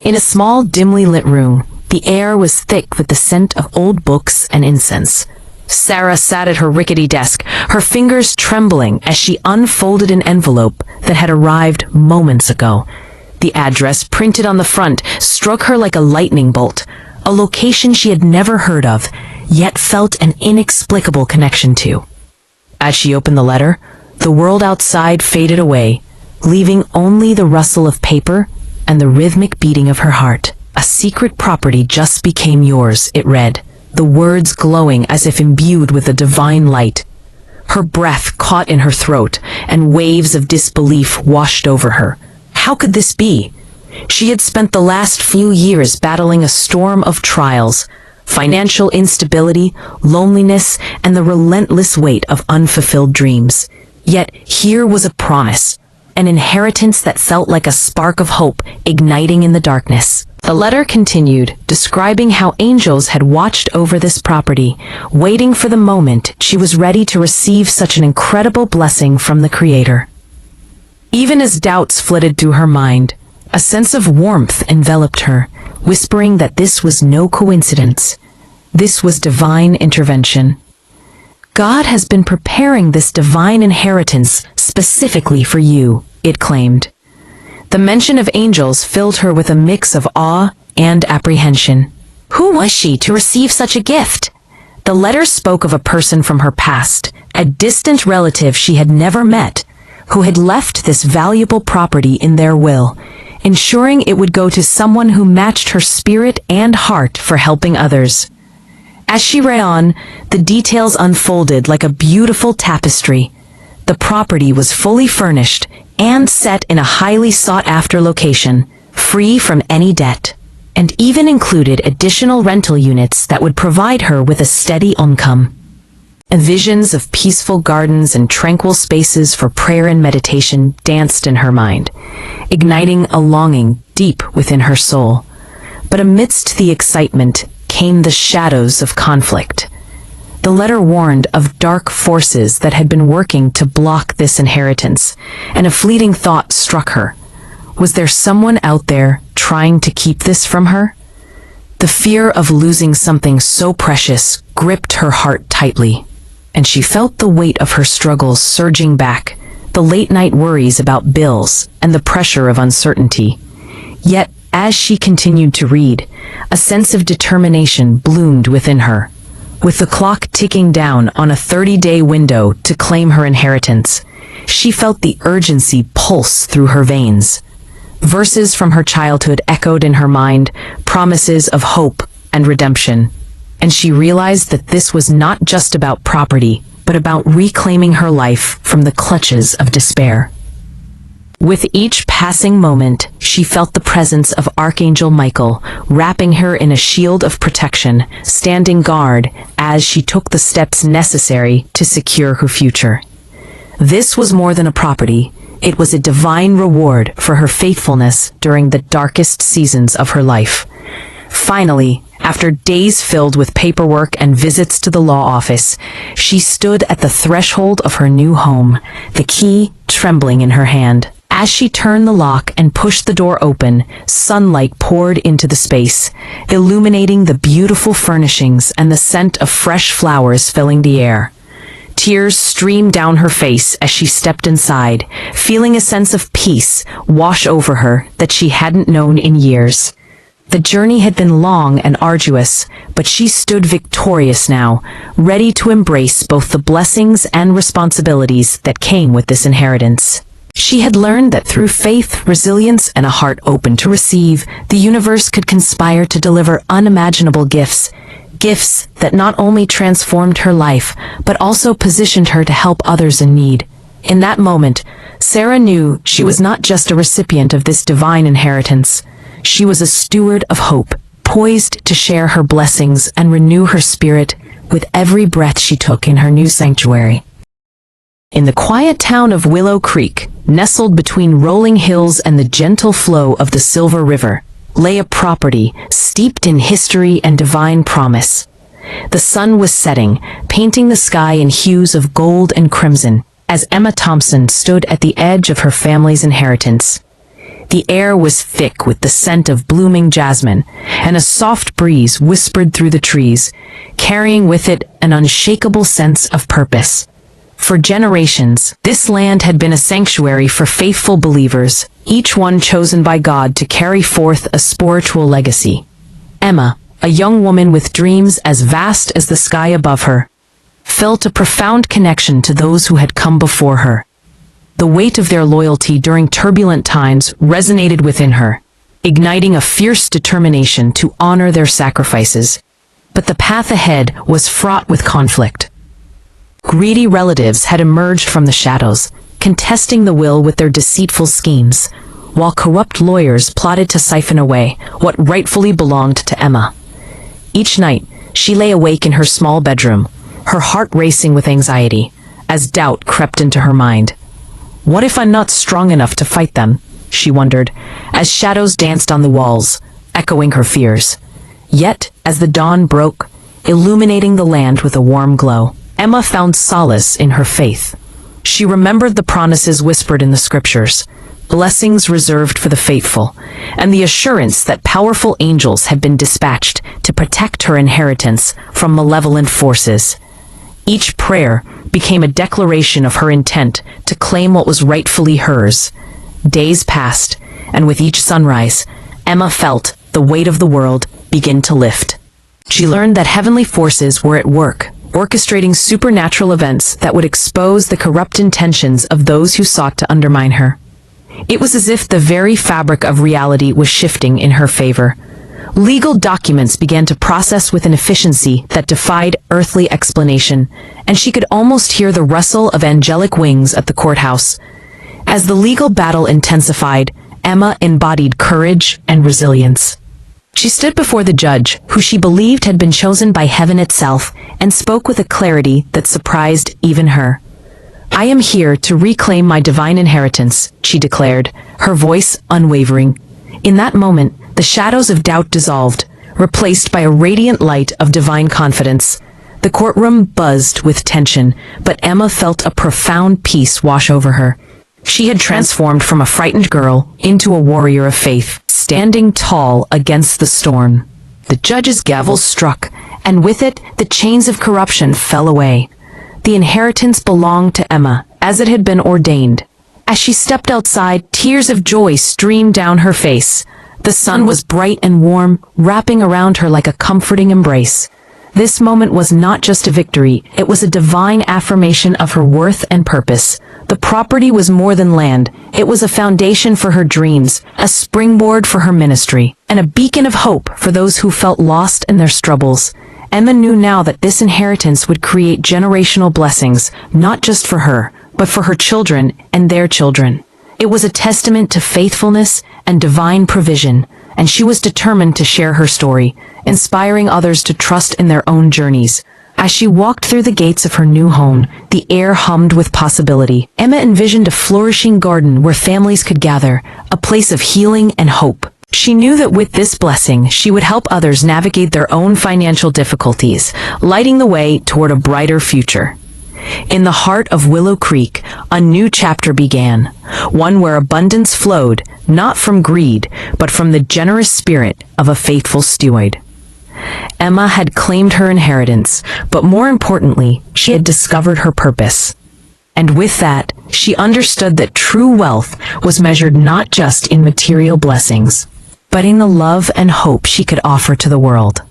In a small, dimly lit room, the air was thick with the scent of old books and incense. Sarah sat at her rickety desk, her fingers trembling as she unfolded an envelope that had arrived moments ago. The address printed on the front struck her like a lightning bolt, a location she had never heard of, yet felt an inexplicable connection to. As she opened the letter, the world outside faded away, leaving only the rustle of paper and the rhythmic beating of her heart. "A secret property just became yours," it read, the words glowing as if imbued with a divine light. Her breath caught in her throat, and waves of disbelief washed over her. How could this be? She had spent the last few years battling a storm of trials, financial instability, loneliness, and the relentless weight of unfulfilled dreams. Yet here was a promise, an inheritance that felt like a spark of hope igniting in the darkness. The letter continued, describing how angels had watched over this property, waiting for the moment she was ready to receive such an incredible blessing from the Creator. Even as doubts flitted through her mind, a sense of warmth enveloped her, whispering that this was no coincidence. This was divine intervention. God has been preparing this divine inheritance specifically for you, it claimed. The mention of angels filled her with a mix of awe and apprehension. Who was she to receive such a gift? The letter spoke of a person from her past, a distant relative she had never met, who had left this valuable property in their will, ensuring it would go to someone who matched her spirit and heart for helping others. As she read on, the details unfolded like a beautiful tapestry. The property was fully furnished and set in a highly sought-after location, free from any debt, and even included additional rental units that would provide her with a steady income. Visions of peaceful gardens and tranquil spaces for prayer and meditation danced in her mind, igniting a longing deep within her soul. But amidst the excitement came the shadows of conflict. The letter warned of dark forces that had been working to block this inheritance, and a fleeting thought struck her. Was there someone out there trying to keep this from her? The fear of losing something so precious gripped her heart tightly, and she felt the weight of her struggles surging back, the late-night worries about bills and the pressure of uncertainty. Yet, as she continued to read, a sense of determination bloomed within her. With the clock ticking down on a 30-day window to claim her inheritance, she felt the urgency pulse through her veins. Verses from her childhood echoed in her mind, promises of hope and redemption, and she realized that this was not just about property, but about reclaiming her life from the clutches of despair. With each passing moment, she felt the presence of Archangel Michael, wrapping her in a shield of protection, standing guard as she took the steps necessary to secure her future. This was more than a property. It was a divine reward for her faithfulness during the darkest seasons of her life. Finally, after days filled with paperwork and visits to the law office, she stood at the threshold of her new home, the key trembling in her hand. As she turned the lock and pushed the door open, sunlight poured into the space, illuminating the beautiful furnishings and the scent of fresh flowers filling the air. Tears streamed down her face as she stepped inside, feeling a sense of peace wash over her that she hadn't known in years. The journey had been long and arduous, but she stood victorious now, ready to embrace both the blessings and responsibilities that came with this inheritance. She had learned that through faith, resilience, and a heart open to receive, the universe could conspire to deliver unimaginable gifts, gifts that not only transformed her life, but also positioned her to help others in need. In that moment, Sarah knew she was not just a recipient of this divine inheritance. She was a steward of hope, poised to share her blessings and renew her spirit with every breath she took in her new sanctuary. In the quiet town of Willow Creek, nestled between rolling hills and the gentle flow of the Silver River, lay a property steeped in history and divine promise. The sun was setting, painting the sky in hues of gold and crimson, as Emma Thompson stood at the edge of her family's inheritance. The air was thick with the scent of blooming jasmine, and a soft breeze whispered through the trees, carrying with it an unshakable sense of purpose. For generations, this land had been a sanctuary for faithful believers, each one chosen by God to carry forth a spiritual legacy. Emma, a young woman with dreams as vast as the sky above her, felt a profound connection to those who had come before her. The weight of their loyalty during turbulent times resonated within her, igniting a fierce determination to honor their sacrifices. But the path ahead was fraught with conflict. Greedy relatives had emerged from the shadows, contesting the will with their deceitful schemes, while corrupt lawyers plotted to siphon away what rightfully belonged to Emma. Each night, she lay awake in her small bedroom, her heart racing with anxiety, as doubt crept into her mind. What if I'm not strong enough to fight them? She wondered, as shadows danced on the walls, echoing her fears. Yet, as the dawn broke, illuminating the land with a warm glow, Emma found solace in her faith. She remembered the promises whispered in the scriptures, blessings reserved for the faithful, and the assurance that powerful angels had been dispatched to protect her inheritance from malevolent forces. Each prayer became a declaration of her intent to claim what was rightfully hers. Days passed, and with each sunrise, Emma felt the weight of the world begin to lift. She learned that heavenly forces were at work, orchestrating supernatural events that would expose the corrupt intentions of those who sought to undermine her. It was as if the very fabric of reality was shifting in her favor. Legal documents began to process with an efficiency that defied earthly explanation, and she could almost hear the rustle of angelic wings at the courthouse. As the legal battle intensified, Emma embodied courage and resilience. She stood before the judge, who she believed had been chosen by heaven itself, and spoke with a clarity that surprised even her. "I am here to reclaim my divine inheritance," she declared, her voice unwavering. In that moment, the shadows of doubt dissolved, replaced by a radiant light of divine confidence. The courtroom buzzed with tension, but Emma felt a profound peace wash over her. She had transformed from a frightened girl into a warrior of faith, standing tall against the storm. The judge's gavel struck, and with it, the chains of corruption fell away. The inheritance belonged to Emma, as it had been ordained. As she stepped outside, tears of joy streamed down her face. The sun was bright and warm, wrapping around her like a comforting embrace. This moment was not just a victory, it was a divine affirmation of her worth and purpose. The property was more than land, it was a foundation for her dreams, a springboard for her ministry, and a beacon of hope for those who felt lost in their struggles. Emma knew now that this inheritance would create generational blessings, not just for her, but for her children and their children. It was a testament to faithfulness and divine provision, and she was determined to share her story, inspiring others to trust in their own journeys. As she walked through the gates of her new home, the air hummed with possibility. Emma envisioned a flourishing garden where families could gather, a place of healing and hope. She knew that with this blessing, she would help others navigate their own financial difficulties, lighting the way toward a brighter future. In the heart of Willow Creek, a new chapter began, one where abundance flowed, not from greed, but from the generous spirit of a faithful steward. Emma had claimed her inheritance, but more importantly, she had discovered her purpose. And with that, she understood that true wealth was measured not just in material blessings, but in the love and hope she could offer to the world.